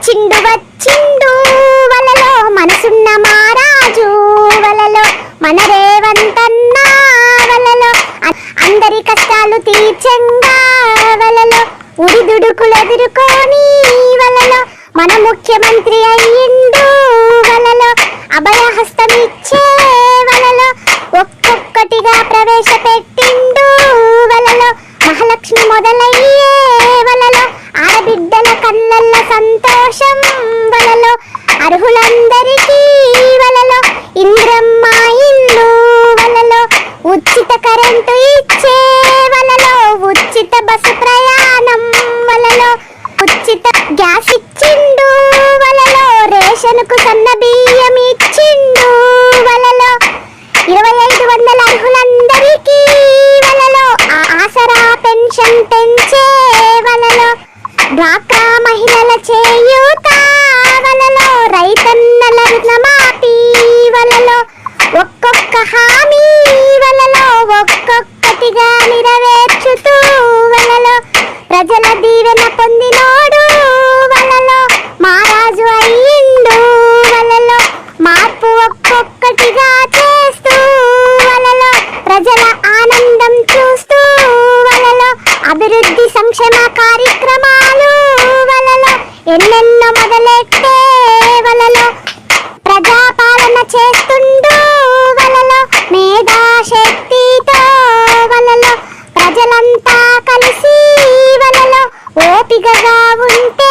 వచ్చిండు వచ్చిండు వలలో మనసున్న మారాజు వలలో మన రేవంతన్న వలలో అందరి కష్టాలు తీర్చంగా వలలో ఉడిదుడుకులెదుర్కొని వలలో మన ముఖ్యమంత్రి అయ్యిండు వలలో అభయహస్తమిచ్చే వలలో ఒక్కొక్కటిగా ప్రవేశపెట్టిండు వలలో మహాలక్ష్మి మొదలయ్యే వలలో ఆడబిడ్డల కళ్ళల్ల సంతోషం వలలో అర్హులందరికీ వలలో ఇంద్రమ్మ ఇల్లు వలలో ఉచిత కరెంటు ఇచ్చే వలలో ఉచిత బస్సు ప్రయాణం వలలో ఉచిత గ్యాస్ ఇచ్చిండు వలలో రేషన్కు సన్న బియ్యం ఇచ్చిండు వలలో 2500 అర్హులందరికీ వలలో ఆసరా పెన్షన్ పెంచే వలలో డ్వాక్రా మహిళల చేయూత వలలో రైతన్నల రుణమాఫీ వలలో ఒక్కొక్క హామీ వలలో ఒక్కొక్కటిగా నెరవేర్చుతూ వలలో ప్రజల దీవెన పొందినోడు వలలో మారాజు అయ్యిండు వలలో మార్పు ఒక్కొక్కటిగా చేస్తూ వలలో ప్రజల ఆనందం చూస్తూ వలలో అభివృద్ధి సంక్షేమ కార్యక్రమాలు వలలో ఎన్నెన్నో మొదలెట్టే వలలో ప్రజాపాలన చేస్తుండు వలలో మేధాశక్తితో వలలో ప్రజలంతా కలిసి వలలో ఓపికగా ఉంటే